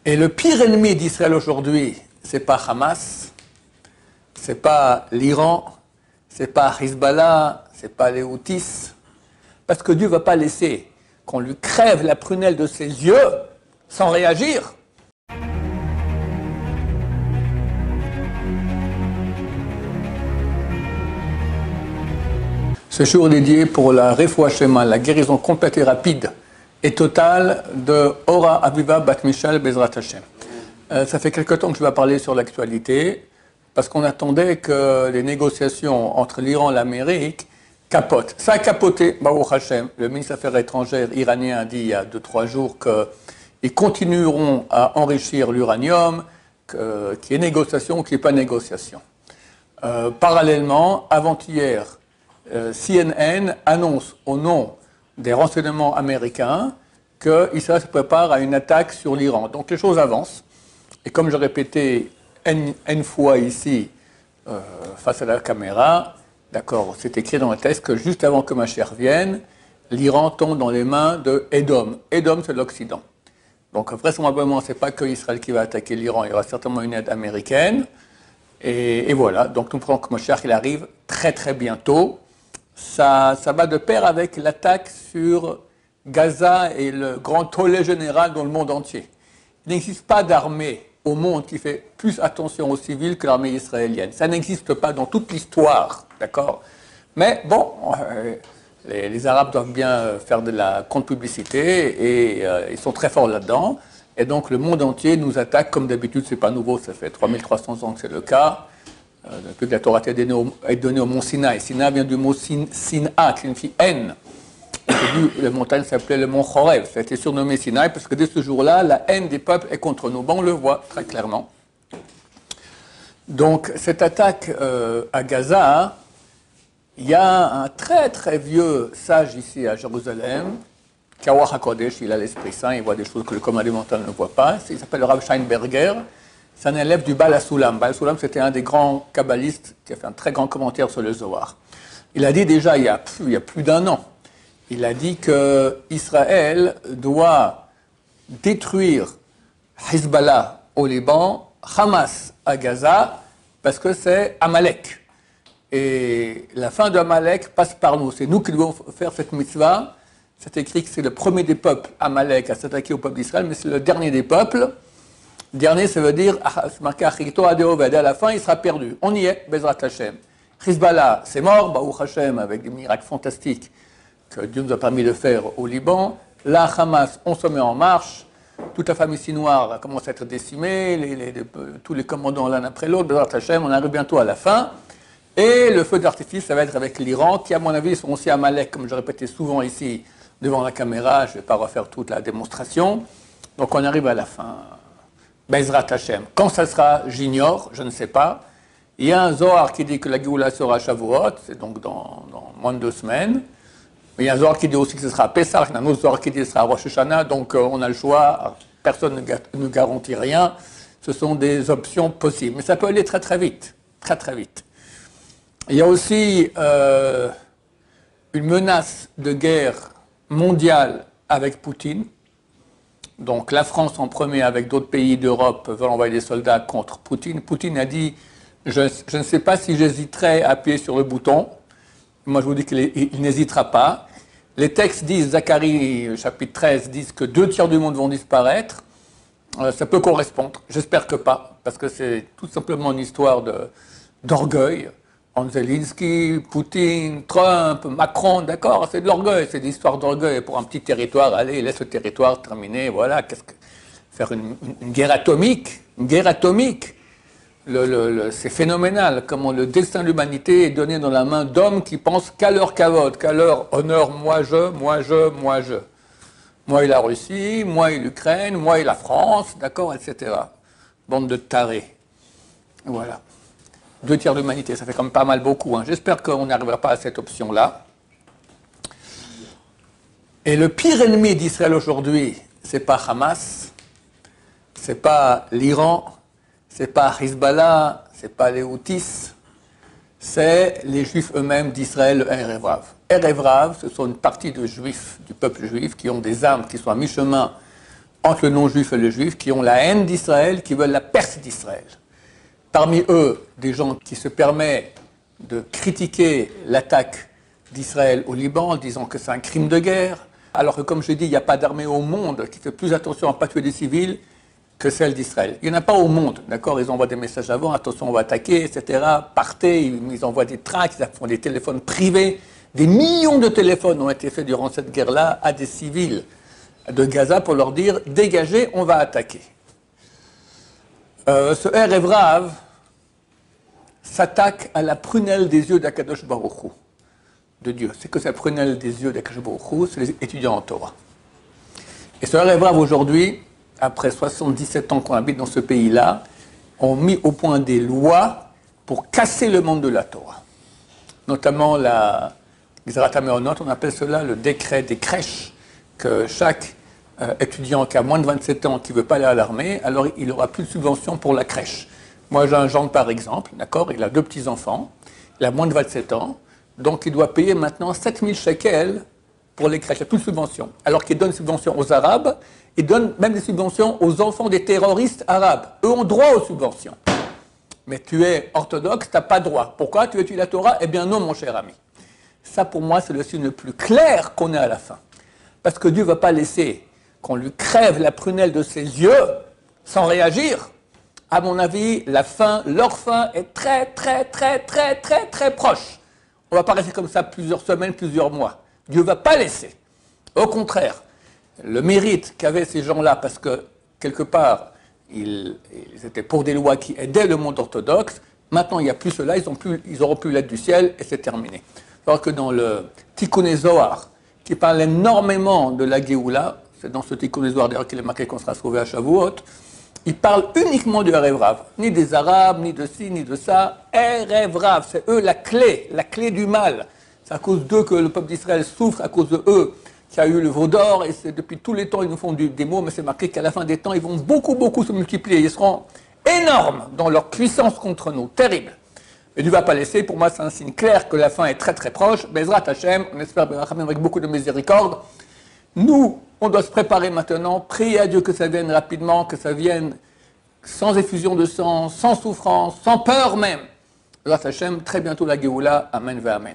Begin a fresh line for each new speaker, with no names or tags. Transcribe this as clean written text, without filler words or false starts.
Et le pire ennemi d'Israël aujourd'hui, c'est pas Hamas, c'est pas l'Iran, c'est pas Hezbollah, c'est pas les Houthis, parce que Dieu ne va pas laisser qu'on lui crève la prunelle de ses yeux sans réagir. Ce jour dédié pour la Refoua Shema, la guérison complète et rapide et totale de Ora Aviva Bat Michal Bezrat Hashem. Ça fait quelque temps que je vais parler sur l'actualité, parce qu'on attendait que les négociations entre l'Iran et l'Amérique capotent. Ça a capoté, Baruch Hashem. Le ministre des Affaires étrangères iranien a dit il y a 2-3 jours qu'ils continueront à enrichir l'uranium, qu'il y ait négociation ou qu'il n'y ait pas négociation. Parallèlement, avant-hier, CNN annonce au nom des renseignements américains qu'Israël se prépare à une attaque sur l'Iran. Donc les choses avancent. Et comme je répétais N fois ici, face à la caméra, d'accord, c'est écrit dans le texte que juste avant que ma chère vienne, l'Iran tombe dans les mains de Edom. Edom, c'est l'Occident. Donc vraisemblablement, ce n'est pas que Israël qui va attaquer l'Iran, il y aura certainement une aide américaine. Et voilà, donc nous prenons que Moshiach, il arrive très très bientôt. Ça va de pair avec l'attaque sur Gaza et le grand tollé général dans le monde entier. Il n'existe pas d'armée au monde qui fait plus attention aux civils que l'armée israélienne. Ça n'existe pas dans toute l'histoire, d'accord? Mais bon, les Arabes doivent bien faire de la contre-publicité et ils sont très forts là-dedans. Et donc le monde entier nous attaque, comme d'habitude, c'est pas nouveau, ça fait 3300 ans que c'est le cas. Depuis que la Torah est donnée au mont Sinaï. Sinaï vient du mot Sina, qui signifie haine. Au début, la montagne s'appelait le mont Chorev. Ça a été surnommé Sinaï parce que dès ce jour-là, la haine des peuples est contre nous. Bon, on le voit très clairement. Donc, cette attaque à Gaza, il y a un très très vieux sage ici à Jérusalem, Kawach HaKodesh, il a l'Esprit Saint, il voit des choses que le commandement mental ne voit pas. Il s'appelle le Rav Scheinberger. C'est un élève du Baal HaSulam. Baal HaSulam, c'était un des grands kabbalistes qui a fait un très grand commentaire sur le Zohar. Il a dit déjà, il y a plus d'1 an, il a dit qu'Israël doit détruire Hezbollah au Liban, Hamas à Gaza, parce que c'est Amalek. Et la fin d'Amalek passe par nous. C'est nous qui devons faire cette mitzvah. C'est écrit que c'est le premier des peuples, Amalek, à s'attaquer au peuple d'Israël, mais c'est le dernier des peuples. Dernier, ça veut dire, c'est marqué Achito Adeoved, à la fin, il sera perdu. On y est, Bezrat Hashem. Hezbollah, c'est mort, Baruch Hashem, avec des miracles fantastiques que Dieu nous a permis de faire au Liban. Là, Hamas, on se met en marche. Toute la famille noire commence à être décimée, tous les commandants l'un après l'autre, Bezrat Hashem, on arrive bientôt à la fin. Et le feu d'artifice, ça va être avec l'Iran, qui, à mon avis, sont aussi à Malek, comme je répétais souvent ici, devant la caméra. Je ne vais pas refaire toute la démonstration. Donc, on arrive à la fin. Bezrat Hashem. Quand ça sera, j'ignore, je ne sais pas. Il y a un Zohar qui dit que la Géoula sera à Shavuot, c'est donc dans moins de 2 semaines. Mais il y a un Zohar qui dit aussi que ce sera à Pessah, il y a un autre Zohar qui dit que ce sera à Rosh Hashanah, donc on a le choix, personne ne garantit rien. Ce sont des options possibles. Mais ça peut aller très très vite, très très vite. Il y a aussi une menace de guerre mondiale avec Poutine. Donc la France en premier avec d'autres pays d'Europe veulent envoyer des soldats contre Poutine. Poutine a dit je ne sais pas si j'hésiterai à appuyer sur le bouton. Moi je vous dis qu'il n'hésitera pas. Les textes disent, Zacharie chapitre 13 disent que 2 tiers du monde vont disparaître. Ça peut correspondre, j'espère que pas, parce que c'est tout simplement une histoire d'orgueil. Zelensky, Poutine, Trump, Macron, d'accord, c'est de l'orgueil, c'est des histoires d'orgueil pour un petit territoire. Allez, laisse le territoire terminer, voilà. Faire une guerre atomique, c'est phénoménal comment le destin de l'humanité est donné dans la main d'hommes qui pensent qu'à leur kavod, qu'à leur honneur, moi et la Russie, moi et l'Ukraine, moi et la France, d'accord, etc. Bande de tarés. Voilà. 2 tiers de l'humanité, ça fait quand même pas mal beaucoup. Hein. J'espère qu'on n'arrivera pas à cette option-là. Et le pire ennemi d'Israël aujourd'hui, c'est pas Hamas, c'est pas l'Iran, c'est pas Hezbollah, c'est pas les Houthis, c'est les Juifs eux-mêmes d'Israël, le Erev Rav. Erev Rav, ce sont une partie de Juifs, du peuple juif, qui ont des armes, qui sont à mi-chemin entre le non-juif et le juif, qui ont la haine d'Israël, qui veulent la perte d'Israël. Parmi eux, des gens qui se permettent de critiquer l'attaque d'Israël au Liban en disant que c'est un crime de guerre, alors que, comme je dis, il n'y a pas d'armée au monde qui fait plus attention à ne pas tuer des civils que celle d'Israël. Il n'y en a pas au monde, d'accord? Ils envoient des messages avant, attention, on va attaquer, etc. Partez, ils envoient des tracts, ils font des téléphones privés. Des millions de téléphones ont été faits durant cette guerre-là à des civils de Gaza pour leur dire « dégagez, on va attaquer ». Ce Erev Rav s'attaque à la prunelle des yeux d'Akadosh Baruch Hu, de Dieu. C'est que cette prunelle des yeux d'Akadosh Baruch Hu, c'est les étudiants en Torah. Et ce Erev Rav aujourd'hui, après 77 ans qu'on habite dans ce pays-là, ont mis au point des lois pour casser le monde de la Torah. Notamment la Gzerat HaMeonot, on appelle cela le décret des crèches, que chaque étudiant qui a moins de 27 ans qui ne veut pas aller à l'armée, alors il n'aura plus de subvention pour la crèche. Moi j'ai un gendre par exemple, d'accord, il a 2 petits-enfants, il a moins de 27 ans, donc il doit payer maintenant 7000 shekels pour les crèches, il n'y a plus de subvention. Alors qu'il donne des subventions aux Arabes, il donne même des subventions aux enfants des terroristes arabes. Eux ont droit aux subventions. Mais tu es orthodoxe, tu n'as pas droit. Pourquoi tu étudies la Torah? Eh bien non, mon cher ami. Ça, pour moi, c'est le signe le plus clair qu'on ait à la fin. Parce que Dieu ne va pas laisser qu'on lui crève la prunelle de ses yeux sans réagir. À mon avis, la fin, leur fin est très, très, très, très, très, très proche. On ne va pas rester comme ça plusieurs semaines, plusieurs mois. Dieu ne va pas laisser. Au contraire, le mérite qu'avaient ces gens-là, parce que, quelque part, ils étaient pour des lois qui aidaient le monde orthodoxe, maintenant il n'y a plus cela, ils n'auront plus l'aide du ciel, et c'est terminé. Alors que dans le Tikkun Zohar, qui parle énormément de la Géoula, c'est dans ce Tikkun Zohar d'ailleurs qu'il est marqué qu'on sera sauvé à Shavuot, il parle uniquement du Erev Rav, ni des Arabes, ni de ci, ni de ça. Erev Rav, c'est eux la clé du mal. C'est à cause d'eux que le peuple d'Israël souffre, à cause de eux qu'il y a eu le veau d'or, et c'est depuis tous les temps ils nous font des mots, mais c'est marqué qu'à la fin des temps, ils vont beaucoup se multiplier. Ils seront énormes dans leur puissance contre nous, terrible. Et Dieu ne va pas laisser, pour moi c'est un signe clair que la fin est très très proche. Bezrat Hashem, on espère avec beaucoup de miséricorde. Nous, on doit se préparer maintenant, prier à Dieu que ça vienne rapidement, que ça vienne sans effusion de sang, sans souffrance, sans peur même. Bezrat Hashem, très bientôt la Géoula, Amen ve Amen.